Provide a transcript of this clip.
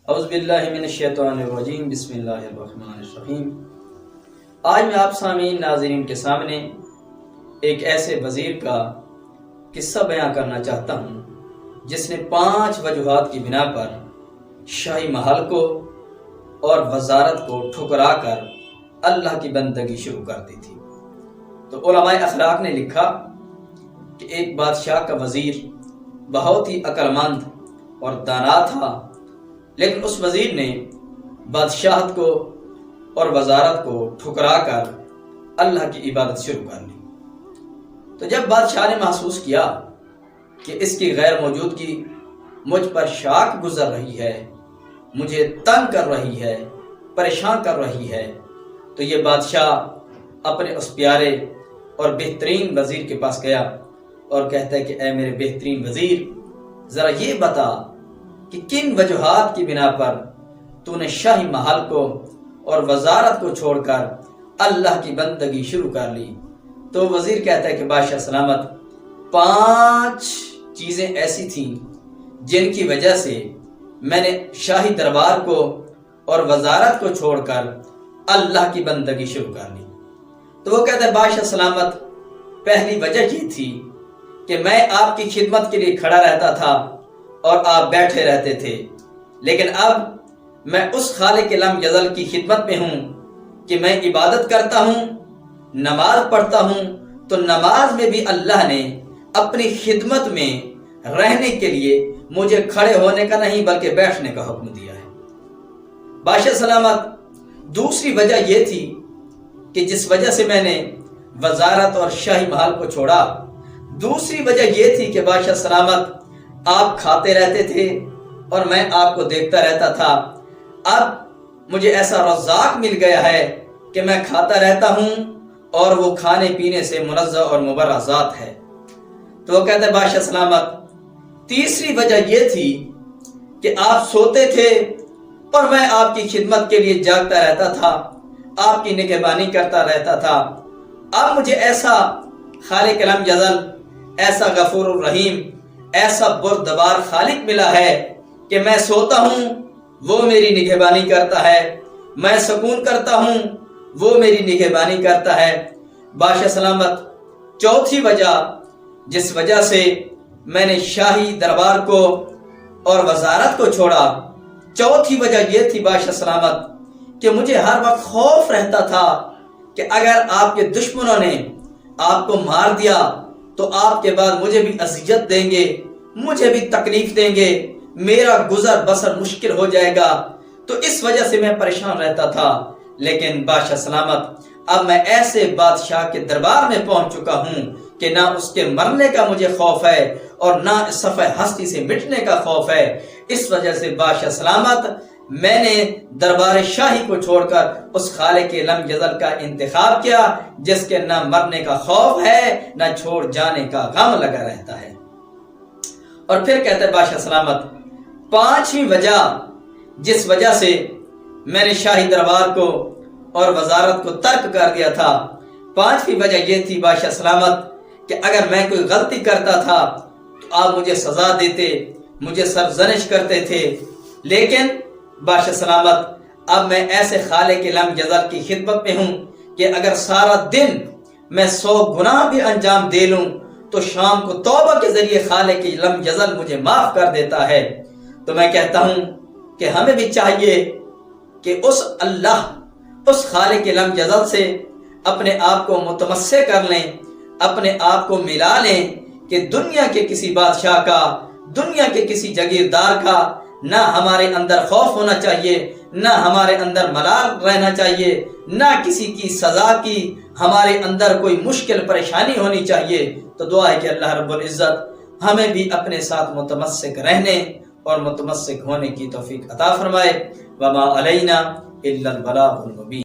اعوذ باللہ من الشیطان الرجیم، بسم اللہ الرحمن الرحیم۔ آج میں آپ سامعین ناظرین کے سامنے ایک ایسے وزیر کا قصہ بیان کرنا چاہتا ہوں جس نے 5 وجوہات کی بنا پر شاہی محل کو اور وزارت کو ٹھکرا کر اللہ کی بندگی شروع کر دی تھی۔ تو علماء اخلاق نے لکھا کہ ایک بادشاہ کا وزیر بہت ہی عقل مند اور دانا تھا، لیکن اس وزیر نے بادشاہت کو اور وزارت کو ٹھکرا کر اللہ کی عبادت شروع کر لی۔ تو جب بادشاہ نے محسوس کیا کہ اس کی غیر موجودگی مجھ پر شاک گزر رہی ہے، مجھے تنگ کر رہی ہے، پریشان کر رہی ہے، تو یہ بادشاہ اپنے اس پیارے اور بہترین وزیر کے پاس گیا اور کہتا ہے کہ اے میرے بہترین وزیر، ذرا یہ بتا کہ کن وجوہات کی بنا پر تو نے شاہی محل کو اور وزارت کو چھوڑ کر اللہ کی بندگی شروع کر لی۔ تو وزیر کہتا ہے کہ بادشاہ سلامت، 5 چیزیں ایسی تھیں جن کی وجہ سے میں نے شاہی دربار کو اور وزارت کو چھوڑ کر اللہ کی بندگی شروع کر لی۔ تو وہ کہتا ہے بادشاہ سلامت، پہلی وجہ یہ تھی کہ میں آپ کی خدمت کے لیے کھڑا رہتا تھا اور آپ بیٹھے رہتے تھے، لیکن اب میں اس خالق لم یزل کی خدمت میں ہوں کہ میں عبادت کرتا ہوں، نماز پڑھتا ہوں، تو نماز میں بھی اللہ نے اپنی خدمت میں رہنے کے لیے مجھے کھڑے ہونے کا نہیں بلکہ بیٹھنے کا حکم دیا ہے۔ بادشاہ سلامت، دوسری وجہ یہ تھی کہ جس وجہ سے میں نے وزارت اور شاہی محل کو چھوڑا، دوسری وجہ یہ تھی کہ بادشاہ سلامت آپ کھاتے رہتے تھے اور میں آپ کو دیکھتا رہتا تھا۔ اب مجھے ایسا رزاق مل گیا ہے کہ میں کھاتا رہتا ہوں اور وہ کھانے پینے سے منزہ اور مبرہ ذات ہے۔ تو وہ کہتا ہے بادشاہ سلامت، تیسری وجہ یہ تھی کہ آپ سوتے تھے اور میں آپ کی خدمت کے لیے جاگتا رہتا تھا، آپ کی نگہبانی کرتا رہتا تھا۔ اب مجھے ایسا خالق لم یزل، ایسا غفور الرحیم، ایسا بردبار خالق ملا ہے کہ میں سوتا ہوں وہ میری نگہبانی کرتا ہے، میں سکون کرتا ہوں وہ میری نگہبانی کرتا ہے۔ بادشاہ سلامت، چوتھی وجہ جس وجہ سے میں نے شاہی دربار کو اور وزارت کو چھوڑا، چوتھی وجہ یہ تھی بادشاہ سلامت کہ مجھے ہر وقت خوف رہتا تھا کہ اگر آپ کے دشمنوں نے آپ کو مار دیا تو آپ کے بعد مجھے بھی اذیت دیں گے، مجھے بھی تکلیف دیں گے، میرا گزر بسر مشکل ہو جائے گا، تو اس وجہ سے میں پریشان رہتا تھا۔ لیکن بادشاہ سلامت، اب میں ایسے بادشاہ کے دربار میں پہنچ چکا ہوں کہ نہ اس کے مرنے کا مجھے خوف ہے اور نہ اس صفحہ ہستی سے مٹنے کا خوف ہے۔ اس وجہ سے بادشاہ سلامت، میں نے دربار شاہی کو چھوڑ کر اس خالق لم یزل کا انتخاب کیا جس کے نہ مرنے کا خوف ہے نہ چھوڑ جانے کا غم لگا رہتا ہے۔ اور پھر کہتا ہے بادشاہ سلامت، 5ویں وجہ جس وجہ سے میں نے شاہی دربار کو اور وزارت کو ترک کر دیا تھا، 5ویں وجہ یہ تھی بادشاہ سلامت کہ اگر میں کوئی غلطی کرتا تھا تو آپ مجھے سزا دیتے، مجھے سرزنش کرتے تھے، لیکن بادشاہ سلامت اب میں ایسے خالق لم یزل کی خدمت میں ہوں کہ اگر سارا دن میں 100 گناہ بھی انجام دے لوں تو شام کو توبہ کے ذریعے خالق لم یزل مجھے معاف کر دیتا ہے۔ تو میں کہتا ہوں کہ ہمیں بھی چاہیے کہ اس اللہ، اس خالق لم یزل سے اپنے آپ کو متمسک کر لیں، اپنے آپ کو ملا لیں کہ دنیا کے کسی بادشاہ کا، دنیا کے کسی جاگیردار کا نہ ہمارے اندر خوف ہونا چاہیے، نہ ہمارے اندر ملال رہنا چاہیے، نہ کسی کی سزا کی ہمارے اندر کوئی مشکل پریشانی ہونی چاہیے۔ تو دعا ہے کہ اللہ رب العزت ہمیں بھی اپنے ساتھ متمسک رہنے اور متمسک ہونے کی توفیق عطا فرمائے۔ وما علینا الا البلاغ المبین۔